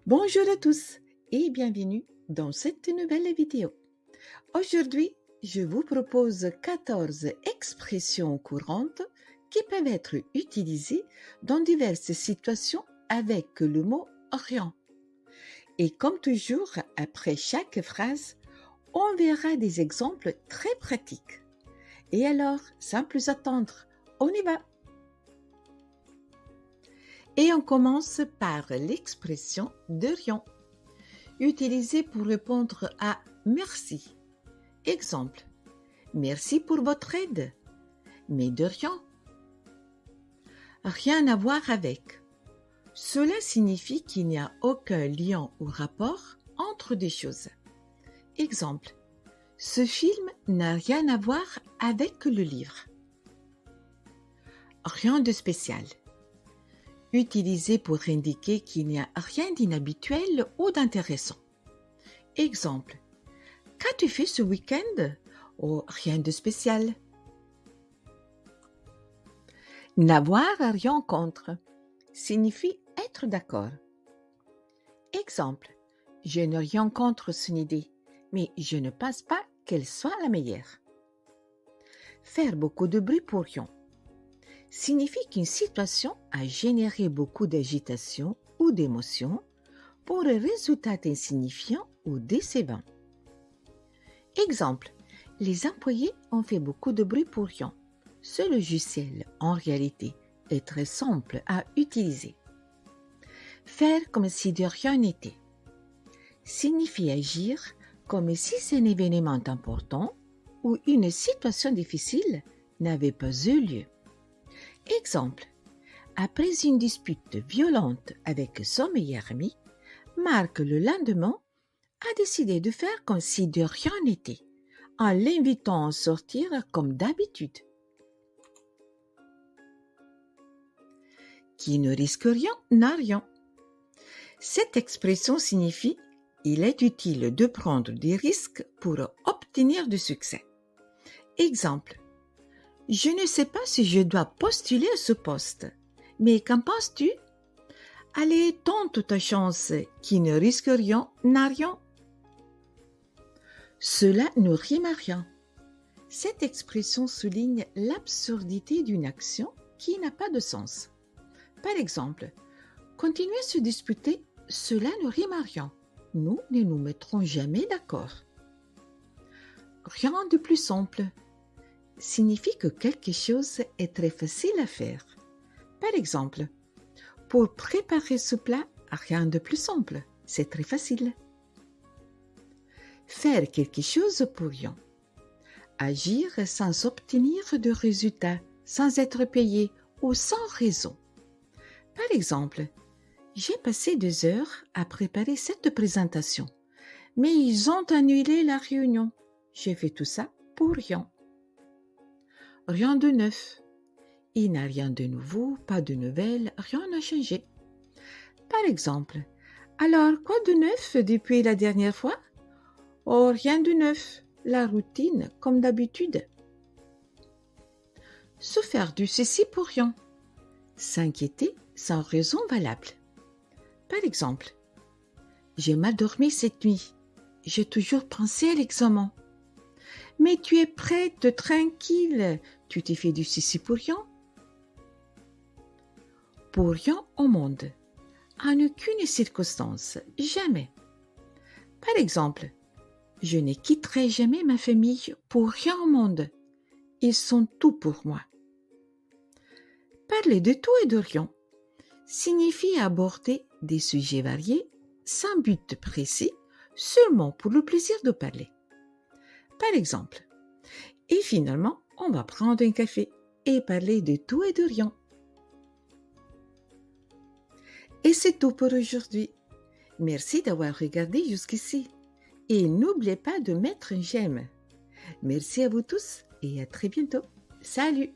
Bonjour à tous et bienvenue dans cette nouvelle vidéo. Aujourd'hui, je vous propose 14 expressions courantes qui peuvent être utilisées dans diverses situations avec le mot rien. Et comme toujours, après chaque phrase, on verra des exemples très pratiques. Et alors, sans plus attendre, on y va! Et on commence par l'expression de rien, utilisée pour répondre à merci. Exemple, merci pour votre aide, mais de rien. Rien à voir avec. Cela signifie qu'il n'y a aucun lien ou rapport entre des choses. Exemple, ce film n'a rien à voir avec le livre. Rien de spécial. Utilisé pour indiquer qu'il n'y a rien d'inhabituel ou d'intéressant. Exemple, qu'as-tu fait ce week-end? Oh, rien de spécial. N'avoir rien contre signifie être d'accord. Exemple, je n'ai rien contre son idée, mais je ne pense pas qu'elle soit la meilleure. Faire beaucoup de bruit pour rien signifie qu'une situation a généré beaucoup d'agitation ou d'émotion pour un résultat insignifiant ou décevant. Exemple, les employés ont fait beaucoup de bruit pour rien. Ce logiciel, en réalité, est très simple à utiliser. Faire comme si de rien n'était signifie agir comme si c'est un événement important ou une situation difficile n'avait pas eu lieu. Exemple, après une dispute violente avec son meilleur ami, Marc le lendemain a décidé de faire comme si de rien n'était, en l'invitant à sortir comme d'habitude. Qui ne risque rien n'a rien. Cette expression signifie il est utile de prendre des risques pour obtenir du succès. Exemple, je ne sais pas si je dois postuler à ce poste, mais qu'en penses-tu? Allez, tente ta chance, qui ne risque rien n'a rien. Cela ne rime à rien. Cette expression souligne l'absurdité d'une action qui n'a pas de sens. Par exemple, continuer à se disputer, cela ne rime à rien. Nous ne nous mettrons jamais d'accord. Rien de plus simple signifie que quelque chose est très facile à faire. Par exemple, pour préparer ce plat, rien de plus simple, c'est très facile. Faire quelque chose pour rien. Agir sans obtenir de résultat, sans être payé ou sans raison. Par exemple, j'ai passé 2 heures à préparer cette présentation, mais ils ont annulé la réunion. J'ai fait tout ça pour rien. Rien de neuf. Il n'y a rien de nouveau, pas de nouvelles, rien n'a changé. Par exemple, alors quoi de neuf depuis la dernière fois? Oh, rien de neuf, la routine comme d'habitude. Se faire du ceci pour rien. S'inquiéter sans raison valable. Par exemple, j'ai mal dormi cette nuit. J'ai toujours pensé à l'examen. Mais tu es prête, tranquille. Tu t'es fait du ceci pour rien? Pour rien au monde. En aucune circonstance. Jamais. Par exemple, je ne quitterai jamais ma famille pour rien au monde. Ils sont tout pour moi. Parler de tout et de rien signifie aborder des sujets variés sans but précis, seulement pour le plaisir de parler. Par exemple, et finalement, on va prendre un café et parler de tout et de rien. Et c'est tout pour aujourd'hui. Merci d'avoir regardé jusqu'ici. Et n'oubliez pas de mettre un j'aime. Merci à vous tous et à très bientôt. Salut!